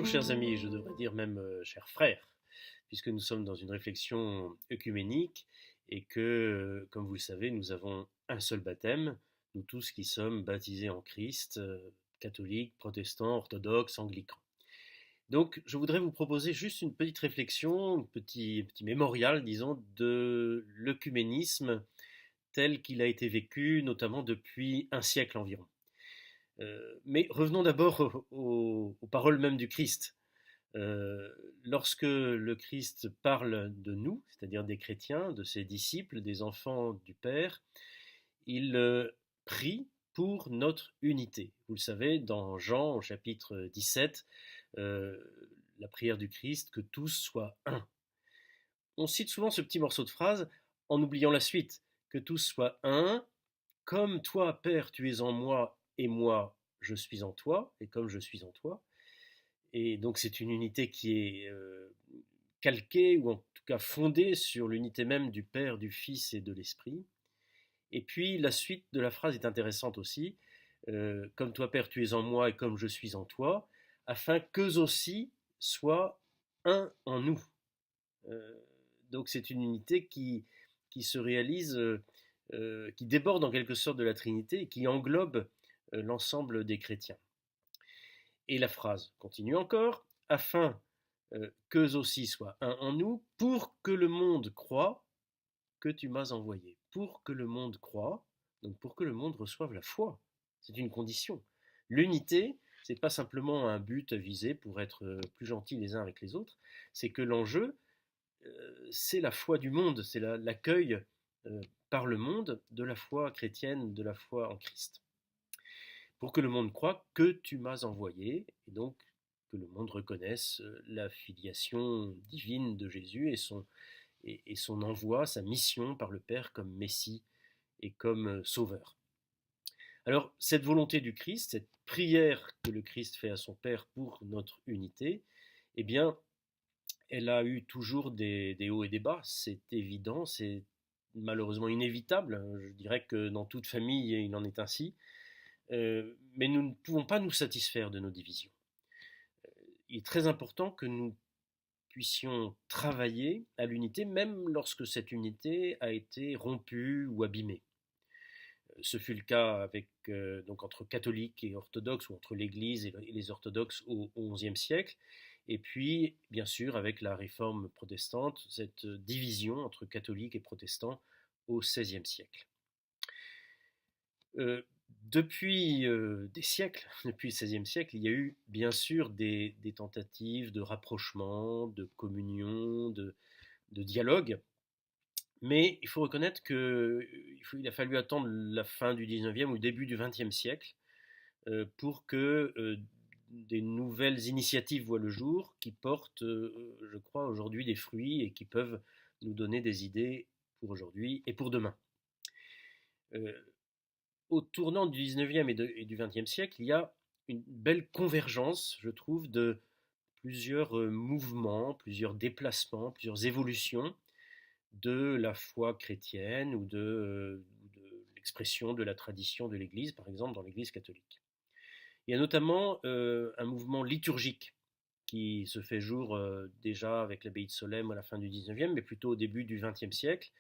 chers amis, je devrais dire même chers frères, puisque nous sommes dans une réflexion œcuménique et que, comme vous le savez, nous avons un seul baptême, nous tous qui sommes baptisés en Christ, catholiques, protestants, orthodoxes, anglicans. Donc, je voudrais vous proposer juste une petite réflexion, un petit mémorial, disons, de l'œcuménisme tel qu'il a été vécu, notamment depuis un siècle environ. Mais revenons d'abord aux paroles même du Christ. Euh, Lorsque le Christ parle de nous, c'est-à-dire des chrétiens, de ses disciples, des enfants du Père, il prie pour notre unité. Vous le savez, dans Jean au chapitre 17, euh, la prière du Christ, que tous soient un. On cite souvent ce petit morceau de phrase en oubliant la suite, que tous soient un, comme toi, Père, tu es en moi, et moi, je suis en toi, et comme je suis en toi. Et donc c'est une unité qui est calquée, ou en tout cas fondée sur l'unité même du Père, du Fils et de l'Esprit. Et puis la suite de la phrase est intéressante aussi. Comme toi, Père, tu es en moi, et comme je suis en toi, afin qu'eux aussi soient un en nous. Euh, donc c'est une unité qui se réalise, qui déborde en quelque sorte de la Trinité et qui englobe l'ensemble des chrétiens. Et la phrase continue encore, afin qu'eux aussi soient un en nous, pour que le monde croie que tu m'as envoyé. Pour que le monde croie, donc pour que le monde reçoive la foi. C'est une condition. L'unité, c'est pas simplement un but à viser pour être plus gentils les uns avec les autres, c'est que l'enjeu, c'est la foi du monde, c'est l'accueil par le monde de la foi chrétienne, de la foi en Christ. Pour que le monde croie que tu m'as envoyé, et donc que le monde reconnaisse la filiation divine de Jésus et son envoi, sa mission par le Père comme Messie et comme Sauveur. Alors, cette volonté du Christ, cette prière que le Christ fait à son Père pour notre unité, eh bien, elle a eu toujours des hauts et des bas, c'est évident, c'est malheureusement inévitable. Je dirais que dans toute famille, il en est ainsi. Mais nous ne pouvons pas nous satisfaire de nos divisions. Il est très important que nous puissions travailler à l'unité, même lorsque cette unité a été rompue ou abîmée. Ce fut le cas donc entre catholiques et orthodoxes, ou entre l'Église et les orthodoxes au XIe siècle, et puis bien sûr avec la réforme protestante, cette division entre catholiques et protestants au XVIe siècle. Euh, Depuis des siècles, depuis le XVIe siècle, il y a eu bien sûr des tentatives de rapprochement, de communion, de dialogue, mais il faut reconnaître qu'il a fallu attendre la fin du XIXe ou le début du XXe siècle pour que des nouvelles initiatives voient le jour qui portent, je crois, aujourd'hui des fruits et qui peuvent nous donner des idées pour aujourd'hui et pour demain. Euh, Au tournant du 19e et du 20e siècle, il y a une belle convergence, je trouve, de plusieurs mouvements, plusieurs déplacements, plusieurs évolutions de la foi chrétienne ou de l'expression de la tradition de l'Église, par exemple dans l'Église catholique. Il y a notamment un mouvement liturgique qui se fait jour déjà avec l'abbaye de Solesmes à la fin du 19e, mais plutôt au début du 20e siècle,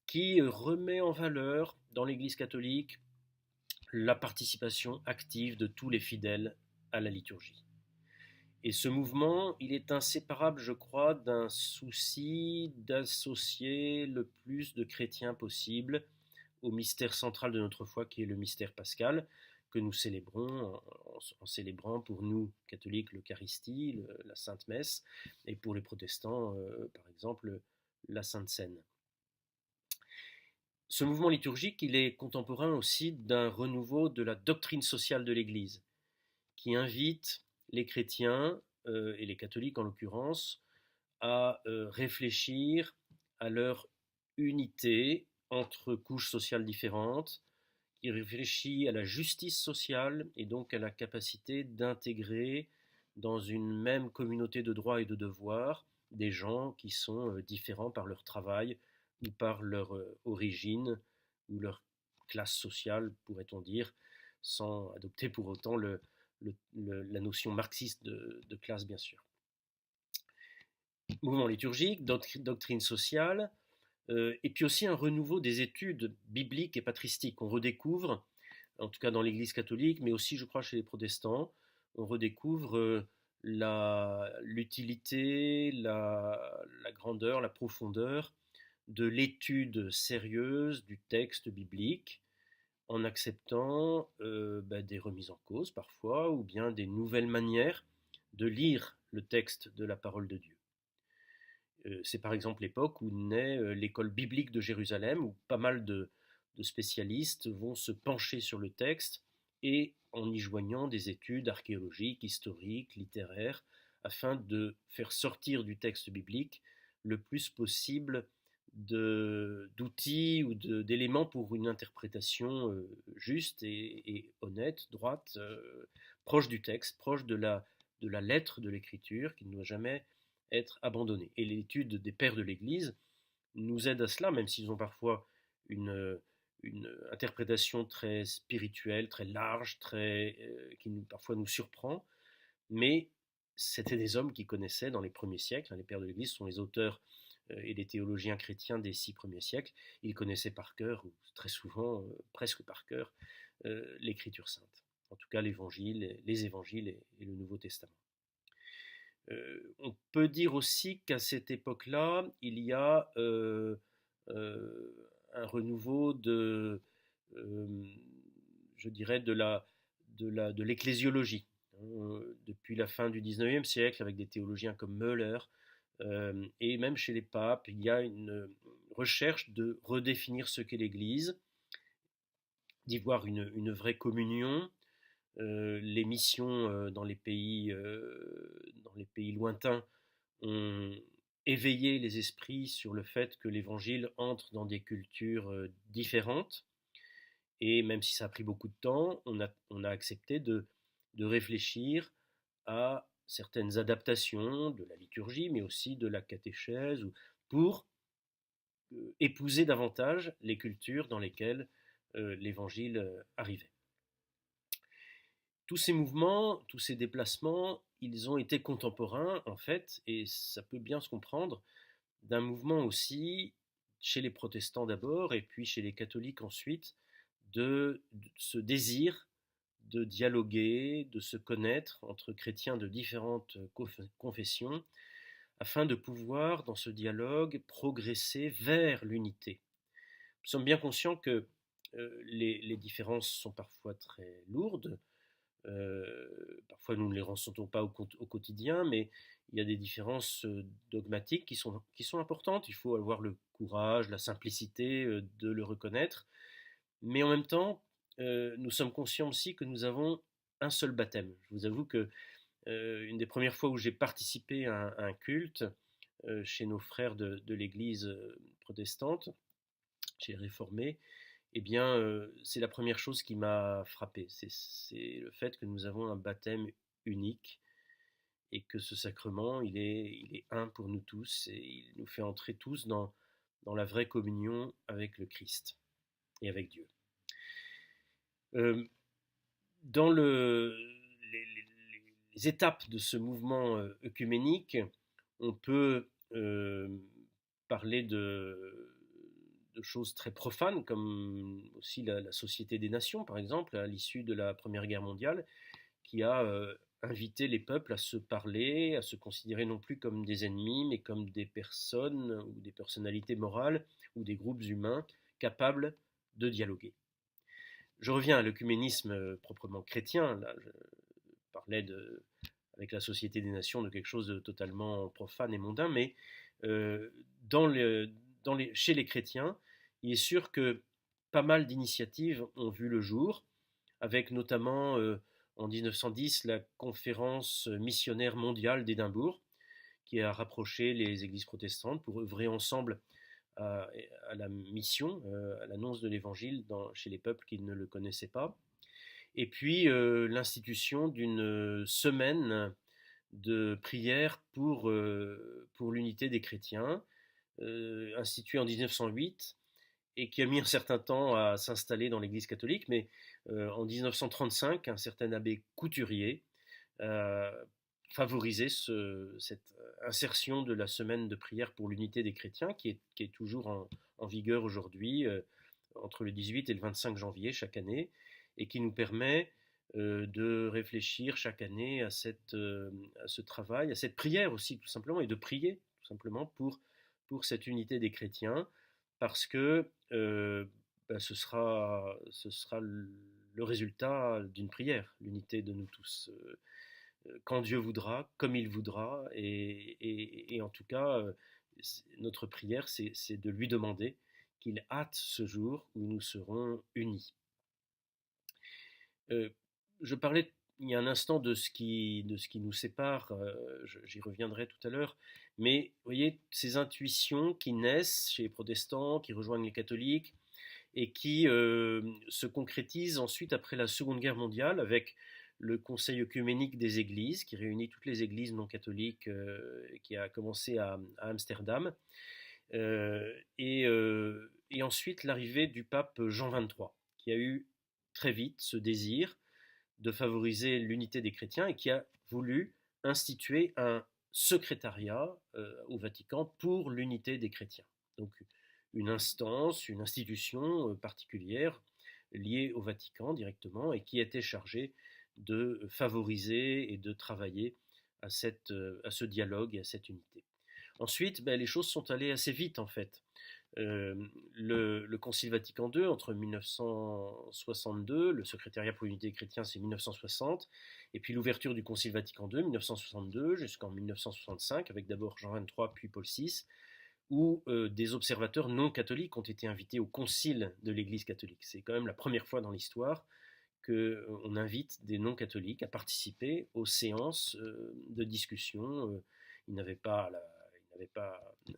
qui remet en valeur dans l'Église catholique la participation active de tous les fidèles à la liturgie. Et ce mouvement, il est inséparable, je crois, d'un souci d'associer le plus de chrétiens possible au mystère central de notre foi, qui est le mystère pascal, que nous célébrons en célébrant pour nous, catholiques, l'Eucharistie, la Sainte Messe, et pour les protestants, par exemple, la Sainte Seine. Ce mouvement liturgique, il est contemporain aussi d'un renouveau de la doctrine sociale de l'Église, qui invite les chrétiens, et les catholiques en l'occurrence, à réfléchir à leur unité entre couches sociales différentes, qui réfléchit à la justice sociale et donc à la capacité d'intégrer dans une même communauté de droits et de devoirs des gens qui sont différents par leur travail ou par leur origine ou leur classe sociale, pourrait-on dire, sans adopter pour autant la notion marxiste de classe, bien sûr. Mouvement liturgique, doctrine sociale, et puis aussi un renouveau des études bibliques et patristiques. On redécouvre, en tout cas dans l'Église catholique, mais aussi, je crois, chez les protestants, on redécouvre l'utilité, la grandeur, la profondeur de l'étude sérieuse du texte biblique, en acceptant des remises en cause parfois, ou bien des nouvelles manières de lire le texte de la parole de Dieu. C'est par exemple l'époque où naît l'école biblique de Jérusalem, où pas mal de spécialistes vont se pencher sur le texte et en y joignant des études archéologiques, historiques, littéraires, afin de faire sortir du texte biblique le plus possible d'outils ou d'éléments pour une interprétation juste et honnête, droite, proche du texte, proche de la lettre de l'écriture, qui ne doit jamais être abandonnée. Et l'étude des pères de l'Église nous aide à cela, même s'ils ont parfois une interprétation très spirituelle, très large, qui parfois nous surprend, mais c'était des hommes qui connaissaient dans les premiers siècles, les pères de l'Église sont les auteurs et les théologiens chrétiens des 6 premiers siècles, ils connaissaient par cœur, ou très souvent, presque par cœur, l'Écriture sainte, en tout cas l'Évangile, les Évangiles et le Nouveau Testament. On peut dire aussi qu'à cette époque-là, il y a un renouveau je dirais, de l'ecclésiologie. Depuis la fin du 19e siècle, avec des théologiens comme Müller, et même chez les papes, il y a une recherche de redéfinir ce qu'est l'Église, d'y voir une vraie communion. Les missions dans les pays lointains ont éveillé les esprits sur le fait que l'Évangile entre dans des cultures différentes. Et même si ça a pris beaucoup de temps, on a accepté de réfléchir à certaines adaptations de la liturgie, mais aussi de la catéchèse, pour épouser davantage les cultures dans lesquelles l'Évangile arrivait. Tous ces mouvements, tous ces déplacements, ils ont été contemporains, en fait, et ça peut bien se comprendre, d'un mouvement aussi, chez les protestants d'abord, et puis chez les catholiques ensuite, de ce désir de dialoguer, de se connaître entre chrétiens de différentes confessions, afin de pouvoir, dans ce dialogue, progresser vers l'unité. Nous sommes bien conscients que les différences sont parfois très lourdes, parfois nous ne les ressentons pas au quotidien, mais il y a des différences dogmatiques qui sont importantes. Il faut avoir le courage, la simplicité de le reconnaître. Mais en même temps, nous sommes conscients aussi que nous avons un seul baptême. Je vous avoue que une des premières fois où j'ai participé à un culte chez nos frères de l'Église protestante, chez les réformés, eh bien, c'est la première chose qui m'a frappé. C'est le fait que nous avons un baptême unique et que ce sacrement, il est un pour nous tous et il nous fait entrer tous dans la vraie communion avec le Christ et avec Dieu. Dans les étapes de ce mouvement œcuménique, on peut parler de choses très profanes, comme aussi la Société des Nations, par exemple, à l'issue de la Première Guerre mondiale, qui a invité les peuples à se parler, à se considérer non plus comme des ennemis, mais comme des personnes ou des personnalités morales ou des groupes humains capables de dialoguer. Je reviens à l'œcuménisme proprement chrétien. Là, je parlais avec la Société des Nations de quelque chose de totalement profane et mondain, mais chez les chrétiens, il est sûr que pas mal d'initiatives ont vu le jour, avec notamment en 1910 la conférence missionnaire mondiale d'Édimbourg, qui a rapproché les églises protestantes pour œuvrer ensemble à la mission, à l'annonce de l'Évangile chez les peuples qui ne le connaissaient pas. Et puis l'institution d'une semaine de prière pour l'unité des chrétiens, instituée en 1908 et qui a mis un certain temps à s'installer dans l'Église catholique, mais en 1935, un certain abbé Couturier a favorisé cette insertion de la semaine de prière pour l'unité des chrétiens, qui est toujours en vigueur aujourd'hui, entre le 18 et le 25 janvier chaque année, et qui nous permet de réfléchir chaque année à ce travail, à cette prière aussi, tout simplement, et de prier, tout simplement, pour cette unité des chrétiens, parce que ce sera le résultat d'une prière, l'unité de nous tous. Quand Dieu voudra, comme il voudra, et en tout cas, notre prière, c'est de lui demander qu'il hâte ce jour où nous serons unis. Je parlais il y a un instant de ce qui nous sépare, j'y reviendrai tout à l'heure, mais vous voyez, ces intuitions qui naissent chez les protestants, qui rejoignent les catholiques, et qui se concrétisent ensuite après la Seconde Guerre mondiale avec le Conseil œcuménique des Églises, qui réunit toutes les églises non catholiques, qui a commencé à Amsterdam, et ensuite l'arrivée du pape Jean XXIII, qui a eu très vite ce désir de favoriser l'unité des chrétiens et qui a voulu instituer un secrétariat au Vatican pour l'unité des chrétiens. Donc une instance, une institution particulière liée au Vatican directement et qui était chargée de favoriser et de travailler à ce dialogue et à cette unité. Ensuite, les choses sont allées assez vite en fait. Le Concile Vatican II, entre 1962, le secrétariat pour l'unité des chrétiens, c'est 1960, et puis l'ouverture du Concile Vatican II, 1962, jusqu'en 1965, avec d'abord Jean XXIII, puis Paul VI, où des observateurs non catholiques ont été invités au concile de l'Église catholique. C'est quand même la première fois dans l'histoire qu'on invite des non catholiques à participer aux séances de discussion. Ils n'avaient pas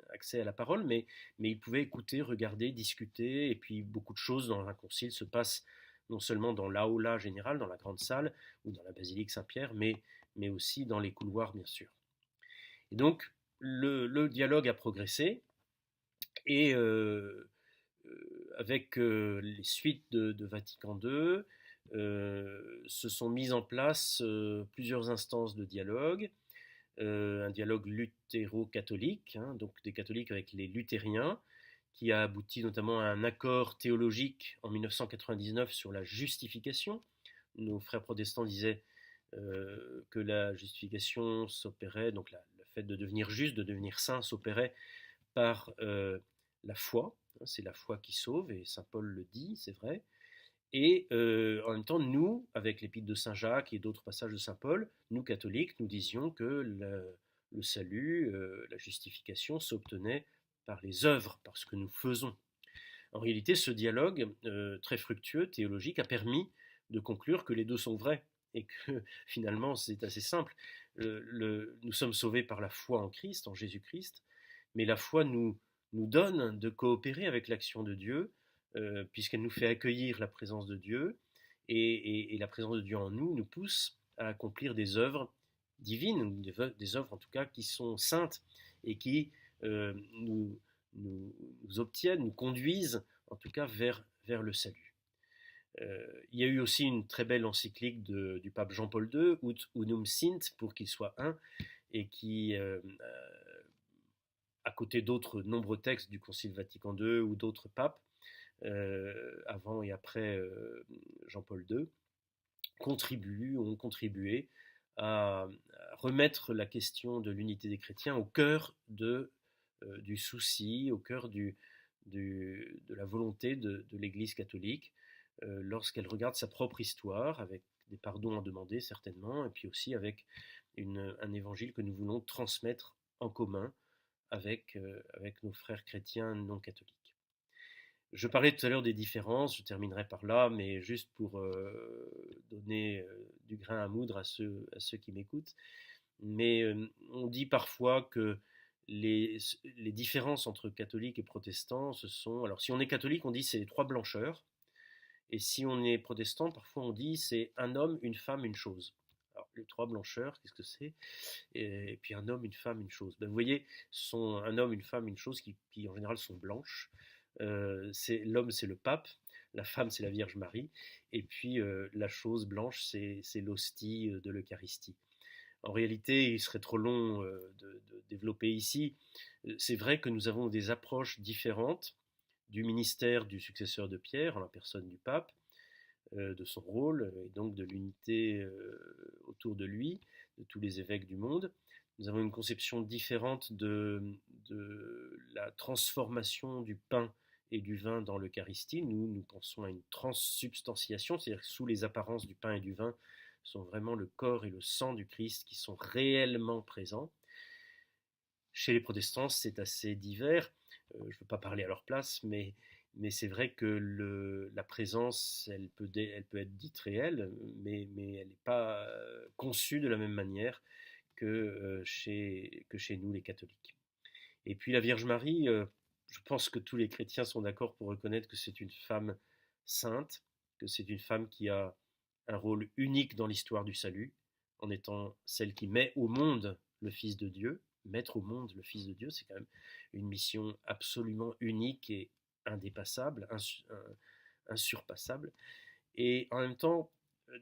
accès à la parole, mais ils pouvaient écouter, regarder, discuter, et puis beaucoup de choses dans un concile se passent non seulement dans l'aula générale, dans la grande salle, ou dans la basilique Saint-Pierre, mais aussi dans les couloirs, bien sûr. Et donc, le dialogue a progressé, et avec les suites de Vatican II, se sont mises en place plusieurs instances de dialogue, un dialogue luthéro-catholique, hein, donc des catholiques avec les luthériens, qui a abouti notamment à un accord théologique en 1999 sur la justification. Nos frères protestants disaient que la justification s'opérait, donc le fait de devenir juste, de devenir saint, s'opérait par la foi. C'est la foi qui sauve, et Saint Paul le dit, c'est vrai. Et en même temps, nous, avec l'épître de Saint Jacques et d'autres passages de Saint Paul, nous catholiques, nous disions que le salut, la justification s'obtenait par les œuvres, par ce que nous faisons. En réalité, ce dialogue très fructueux, théologique, a permis de conclure que les deux sont vrais et que finalement c'est assez simple. Nous sommes sauvés par la foi en Christ, en Jésus-Christ, mais la foi nous donne de coopérer avec l'action de Dieu, puisqu'elle nous fait accueillir la présence de Dieu, et la présence de Dieu en nous nous pousse à accomplir des œuvres divines, des œuvres en tout cas qui sont saintes et qui nous, obtiennent, nous conduisent en tout cas vers le salut. Il y a eu aussi une très belle encyclique du pape Jean-Paul II, Ut Unum Sint, pour qu'il soit un, et qui, à côté d'autres nombreux textes du Concile Vatican II ou d'autres papes, avant et après Jean-Paul II, ont contribué à remettre la question de l'unité des chrétiens au cœur du souci, au cœur de la volonté de l'Église catholique, lorsqu'elle regarde sa propre histoire, avec des pardons à demander certainement, et puis aussi avec un évangile que nous voulons transmettre en commun avec nos frères chrétiens non catholiques. Je parlais tout à l'heure des différences, je terminerai par là, mais juste pour donner du grain à moudre à ceux qui m'écoutent. Mais on dit parfois que les différences entre catholiques et protestants, ce sont... Alors si on est catholique, on dit c'est les trois blancheurs, et si on est protestant, parfois on dit c'est un homme, une femme, une chose. Alors les trois blancheurs, qu'est-ce que c'est? Et puis un homme, une femme, une chose. Vous voyez, ce sont un homme, une femme, une chose qui en général sont blanches. L'homme, c'est le pape, la femme, c'est la Vierge Marie, et puis la chose blanche, c'est l'hostie de l'Eucharistie. En réalité, il serait trop long de développer ici. C'est vrai que nous avons des approches différentes du ministère du successeur de Pierre, en la personne du pape, de son rôle, et donc de l'unité autour de lui, de tous les évêques du monde. Nous avons une conception différente de la transformation du pain et du vin dans l'Eucharistie. Nous pensons à une transsubstantiation, c'est-à-dire que sous les apparences du pain et du vin sont vraiment le corps et le sang du Christ qui sont réellement présents. Chez les protestants, c'est assez divers. Je ne veux pas parler à leur place, mais c'est vrai que la présence, elle peut être dite réelle, mais elle n'est pas conçue de la même manière que chez nous, les catholiques. Et puis la Vierge Marie, je pense que tous les chrétiens sont d'accord pour reconnaître que c'est une femme sainte, que c'est une femme qui a un rôle unique dans l'histoire du salut, en étant celle qui met au monde le Fils de Dieu. Mettre au monde le Fils de Dieu, c'est quand même une mission absolument unique et indépassable, insurpassable. Et en même temps,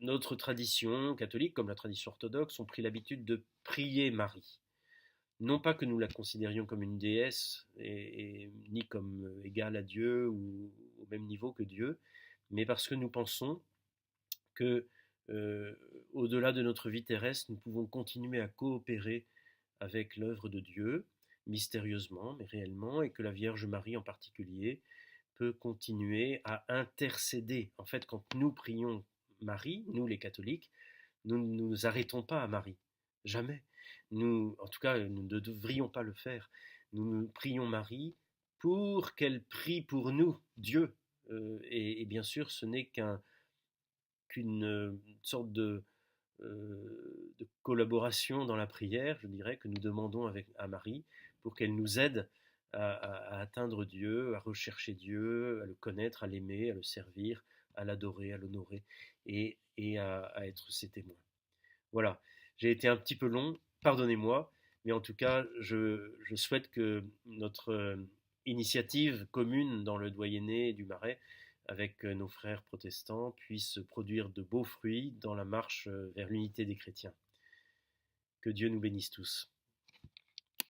notre tradition catholique, comme la tradition orthodoxe, ont pris l'habitude de prier Marie. Non pas que nous la considérions comme une déesse, ni comme égale à Dieu ou au même niveau que Dieu, mais parce que nous pensons que, euh, au-delà de notre vie terrestre, nous pouvons continuer à coopérer avec l'œuvre de Dieu, mystérieusement, mais réellement, et que la Vierge Marie en particulier peut continuer à intercéder. En fait, quand nous prions Marie, nous les catholiques, nous ne nous arrêtons pas à Marie. Jamais. Nous, en tout cas, nous ne devrions pas le faire. Nous prions Marie pour qu'elle prie pour nous, Dieu. Et bien sûr, ce n'est qu'une sorte de collaboration dans la prière, je dirais, que nous demandons à Marie pour qu'elle nous aide à atteindre Dieu, à rechercher Dieu, à le connaître, à l'aimer, à le servir, à l'adorer, à l'honorer et à être ses témoins. Voilà, j'ai été un petit peu long, pardonnez-moi, mais en tout cas, je souhaite que notre initiative commune dans le doyenné du Marais, avec nos frères protestants, puisse produire de beaux fruits dans la marche vers l'unité des chrétiens. Que Dieu nous bénisse tous.